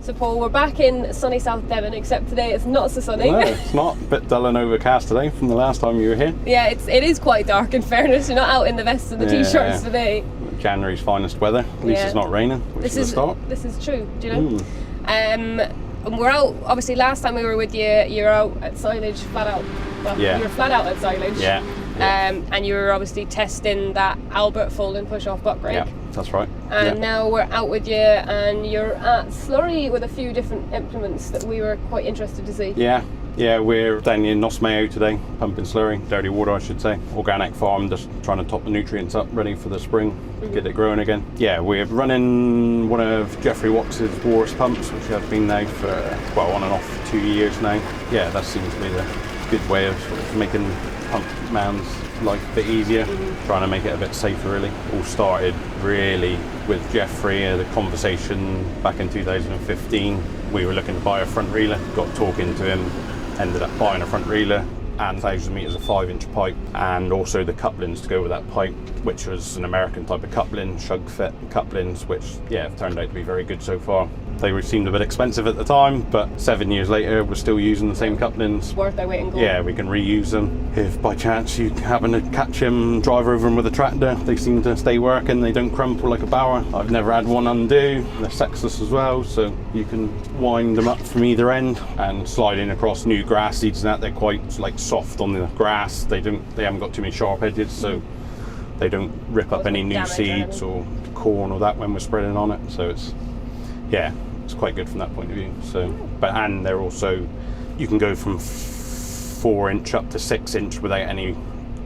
So Paul, we're back in sunny South Devon, except today it's not so sunny. No, it's not. A bit dull and overcast today from the last time you were here. Yeah, it is quite dark in fairness. You're not out in the vests and the t-shirts today. January's finest weather. At least it's not raining, which is a start. This is true, do you know? And we're out, obviously last time we were with you, you were out at silage flat out. Well, you were flat out at silage. Yeah. And you were obviously testing that Albert fold and push off buck rake. Yeah, that's right. And now we're out with you and you're at Slurry with a few different implements that we were quite interested to see. Yeah, we're down in Mayo today, pumping slurry, dirty water I should say. Organic farm, just trying to top the nutrients up, ready for the spring, get it growing again. Yeah, we're running one of Jeffrey Wox's Walrus pumps, which has been now for, well, on and off 2 years now. Yeah, that seems to be the good way of sort of making pump man's life a bit easier, trying to make it a bit safer really. All started really with Jeffrey, the conversation back in 2015. We were looking to buy a front reeler, got talking to him, ended up buying a front reeler and 1,000 metres of 5-inch pipe, and also the couplings to go with that pipe, which was an American type of coupling, shug fit couplings, which have turned out to be very good so far. They seemed a bit expensive at the time, but 7 years later we're still using the same couplings. Worth their weight in gold. Yeah, we can reuse them. If by chance you happen to catch him, drive over them with a tractor, they seem to stay working, they don't crumple like a bower. I've never had one undo. They're sexless as well, so you can wind them up from either end and sliding across new grass seeds and that. They're quite like soft on the grass. They haven't got too many sharp edges, so they don't rip up any new seeds or corn or that when we're spreading on it. So it's quite good from that point of view. So, and they're also, you can go from 4-inch up to 6-inch without any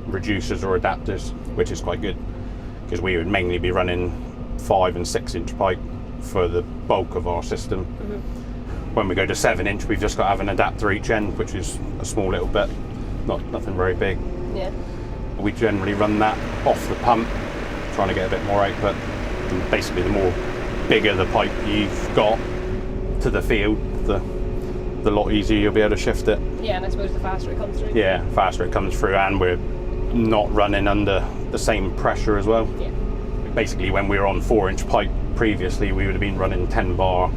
reducers or adapters, which is quite good because we would mainly be running 5 and 6-inch pipe for the bulk of our system. When we go to 7-inch, we've just got to have an adapter each end, which is a small little bit, nothing very big. Yeah. We generally run that off the pump, trying to get a bit more output. And basically, the bigger the pipe you've got to the field, the lot easier you'll be able to shift it. Yeah, and I suppose the faster it comes through. Yeah, faster it comes through, and we're not running under the same pressure as well. Yeah. Basically, when we were on 4-inch pipe previously, we would have been running 10 bar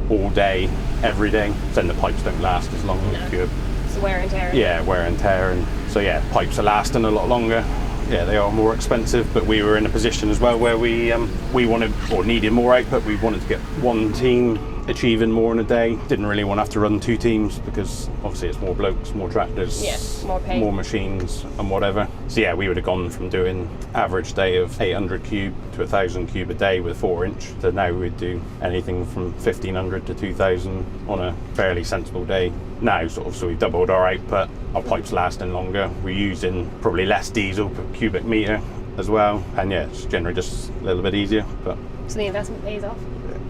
all day, every day. Then the pipes don't last as long. No. It's wear and tear. Yeah, wear and tear, and so pipes are lasting a lot longer. Yeah, they are more expensive, but we were in a position as well where we wanted or needed more output. We wanted to get one team achieving more in a day. Didn't really want to have to run 2 teams because obviously it's more blokes, more tractors, more pay, more machines and whatever. So we would have gone from doing average day of 800 cube to 1,000 cube a day with 4-inch to now we'd do anything from 1,500 to 2,000 on a fairly sensible day. Now so we've doubled our output, our pipes lasting longer, we're using probably less diesel per cubic metre as well, and it's generally just a little bit easier. But so the investment pays off?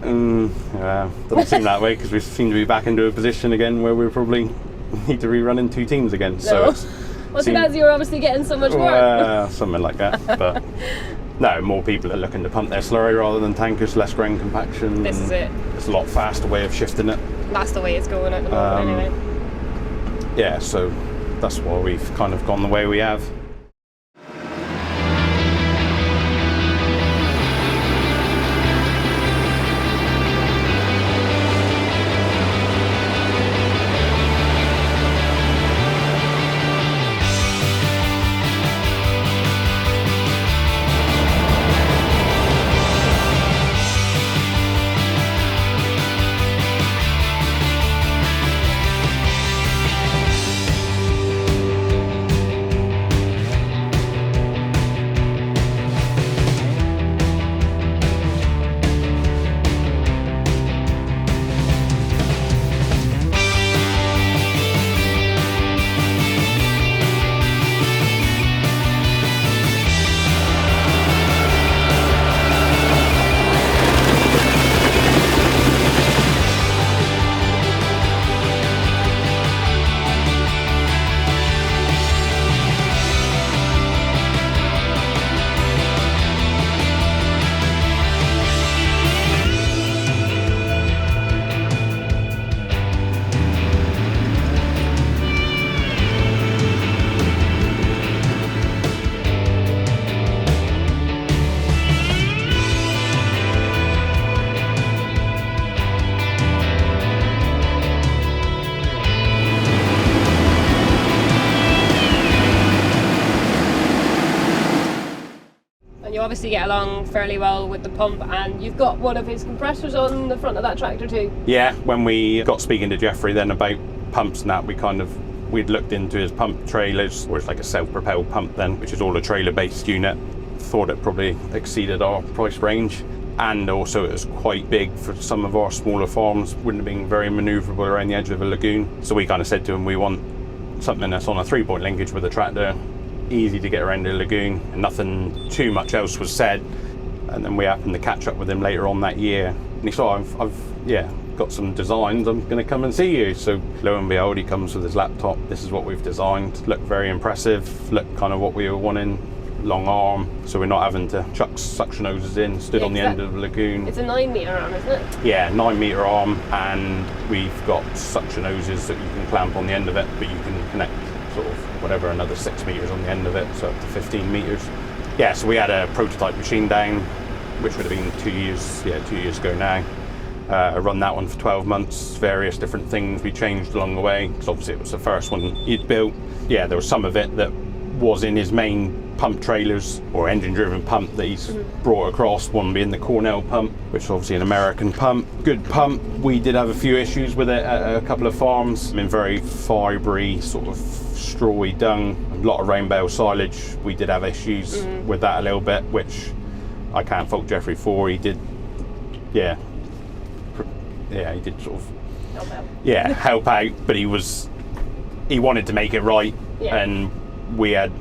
Doesn't seem that way because we seem to be back into a position again where we probably need to rerun 2 teams again. No. So it's because you're obviously getting so much work. Something like that. But no, more people are looking to pump their slurry rather than tankers, less grain compaction. This is it. It's a lot faster way of shifting it. That's the way it's going at the moment anyway. Yeah, so that's why we've kind of gone the way we have. you obviously get along fairly well with the pump, and you've got one of his compressors on the front of that tractor too. Yeah, when we got speaking to Jeffrey then about pumps and that, we'd looked into his pump trailers, or it's like a self-propelled pump then, which is all a trailer-based unit. Thought it probably exceeded our price range, and also it was quite big for some of our smaller farms, wouldn't have been very manoeuvrable around the edge of a lagoon. So we kind of said to him, we want something that's on a 3-point linkage with a tractor, easy to get around the lagoon, and nothing too much else was said. And then we happened to catch up with him later on that year, and he said, I've got some designs, I'm going to come and see you. So lo and behold, he comes with his laptop. This is what we've designed. Looked very impressive, looked kind of what we were wanting. Long arm, so we're not having to chuck suction hoses in, stood on the end of the lagoon. It's a 9-metre arm, isn't it? Yeah, 9-metre arm, and we've got suction hoses that you can clamp on the end of it, but you can connect sort of whatever, another 6 metres on the end of it, so up to 15 metres. Yeah, so we had a prototype machine down, which would have been 2 years ago now. I run that one for 12 months, various different things we changed along the way, because obviously it was the first one he'd built. Yeah, there was some of it that was in his main pump trailers or engine driven pump that he's brought across, one being the Cornell pump, which is obviously an American pump. Good pump. We did have a few issues with it at a couple of farms. I mean, very fibrey, sort of strawy dung, a lot of rainbow silage. We did have issues with that a little bit, which I can't fault Jeffrey for. He did, he did sort of help out, but he wanted to make it right, and we had,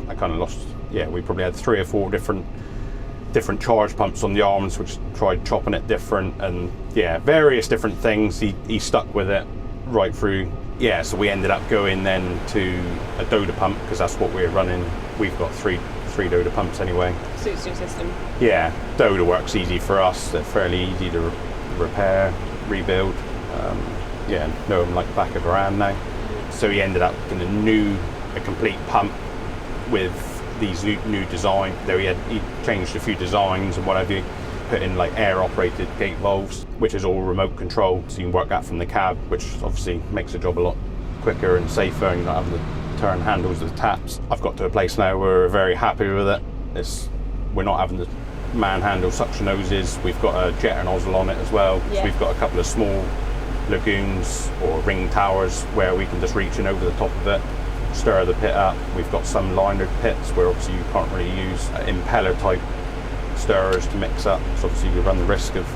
I kind of lost, we probably had 3 or 4 different charge pumps on the arms, which tried chopping it different, and various different things. He stuck with it right through. So we ended up going then to a Doda pump, because that's what we're running. We've got three Doda pumps anyway. Suits your system. Yeah, Doda works easy for us. They're fairly easy to repair, rebuild. Know them like the back of our hand now. So he ended up in a complete pump with these new design. Though he changed a few designs and whatever, put in like air operated gate valves, which is all remote control, so you can work that from the cab, which obviously makes the job a lot quicker and safer, and you're not having to turn handles with taps. I've got to a place now where we're very happy with it. We're not having to manhandle suction hoses. We've got a jetter nozzle on it as well. So we've got a couple of small lagoons or ring towers where we can just reach in over the top of it, stir the pit up. We've got some liner pits where obviously you can't really use impeller type stirrers to mix up, so obviously you run the risk of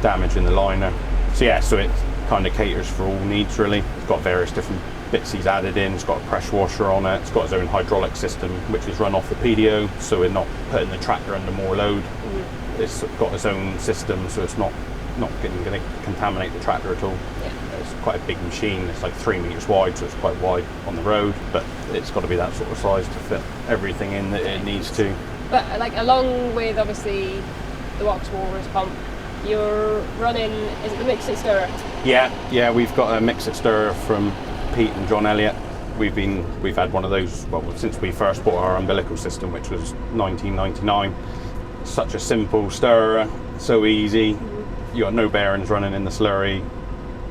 damaging the liner. So it kind of caters for all needs really. It's got various different bits he's added in. It's got a pressure washer on it. It's got its own hydraulic system, which is run off the PDO, so we're not putting the tractor under more load. It's got its own system, so it's not going to contaminate the tractor at all. It's quite a big machine. It's like 3 meters wide, so it's quite wide on the road, but it's got to be that sort of size to fit everything in that it needs to. But like, along with obviously the Wox Walrus pump, you're running, is it the Mixit stirrer? Yeah, we've got a Mixit stirrer from Pete and John Elliott. We've had one of those, since we first bought our umbilical system, which was 1999. Such a simple stirrer, so easy. You got no bearings running in the slurry.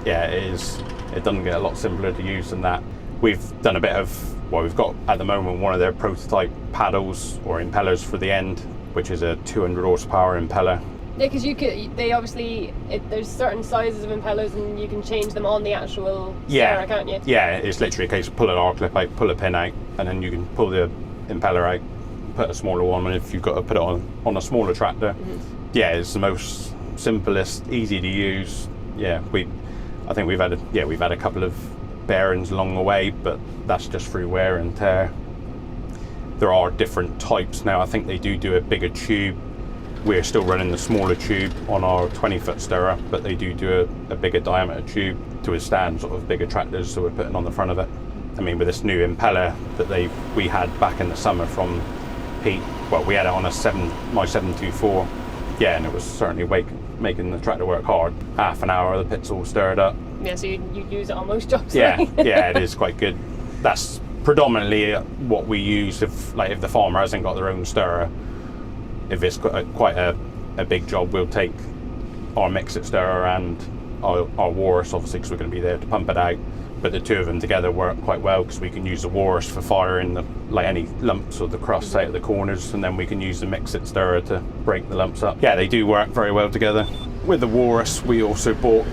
It doesn't get a lot simpler to use than that. We've done a bit of, we've got at the moment one of their prototype paddles or impellers for the end, which is a 200 horsepower impeller. Yeah, because there's certain sizes of impellers and you can change them on the actual stirrer, can't you? Yeah, it's literally a case of pull an R-clip out, pull a pin out, and then you can pull the impeller out, put a smaller one, and if you've got to put it on a smaller tractor. It's the most simplest, easy to use. I think we've had a couple of bearings along the way, but that's just through wear and tear. There are different types now. I think they do a bigger tube. We're still running the smaller tube on our 20-foot stirrer, but they do a bigger diameter tube to withstand sort of bigger tractors, so we're putting on the front of it. I mean, with this new impeller that we had back in the summer from Pete, we had it on my 724, and it was certainly making the tractor work hard. Half an hour, the pit's all stirred up. Yeah, so you use it on most jobs. It is quite good. That's predominantly what we use if the farmer hasn't got their own stirrer. If it's quite a big job, we'll take our Mixit stirrer and our Walrus, obviously, because we're going to be there to pump it out. but the two of them together work quite well because we can use the Walrus for firing like any lumps or the crusts out of the corners, and then we can use the Mixit stirrer to break the lumps up. Yeah, they do work very well together. With the Walrus, we also bought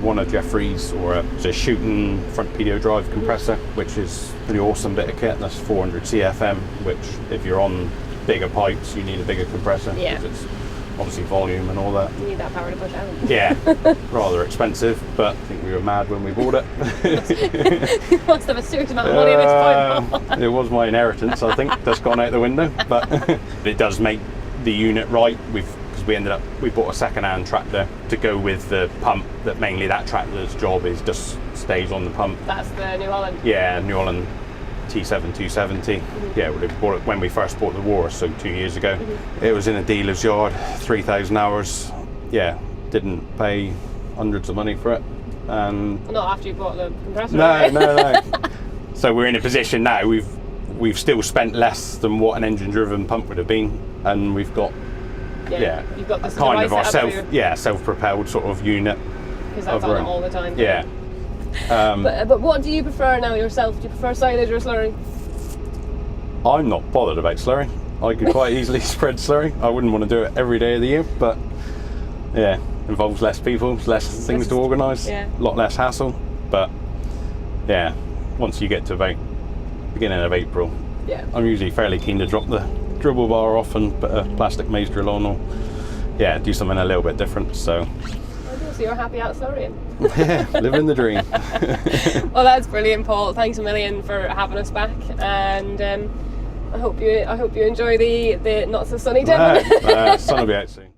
one of Jeffrey's, or a shooting front pedio drive compressor, which is a pretty awesome bit of kit. That's 400 CFM, which if you're on bigger pipes, you need a bigger compressor. Yeah. Because it's obviously volume and all that. You need that power to push out. Yeah, rather expensive, but I think we were mad when we bought it. You must have a serious amount of money at this point. It was my inheritance, I think, that's gone out the window, but it does make the unit right. We bought a second-hand tractor to go with the pump, that mainly that tractor's job is just stays on the pump. That's the New Holland? Yeah, New Holland T7 270. Mm-hmm. Yeah, we bought it when we first bought the Walrus, so 2 years ago. Mm-hmm. It was in a dealer's yard, 3,000 hours. Yeah, didn't pay hundreds of money for it. And not after you bought the compressor. No. So we're in a position now, we've still spent less than what an engine-driven pump would have been, and we've got you've got this kind of our self-propelled sort of unit. Because that's on all the time. Yeah. But what do you prefer now yourself? Do you prefer silage or slurry? I'm not bothered about slurry. I could quite easily spread slurry. I wouldn't want to do it every day of the year, but yeah, involves less people, less things to organise, a lot less hassle. But yeah, once you get to about beginning of April, I'm usually fairly keen to drop the dribble bar off and put a plastic maze drill on, or do something a little bit different. So you're happy out slurrying? Yeah, living the dream. Well, that's brilliant, Paul. Thanks a million for having us back, and I hope you enjoy the not so sunny Devon. Sun will be out soon.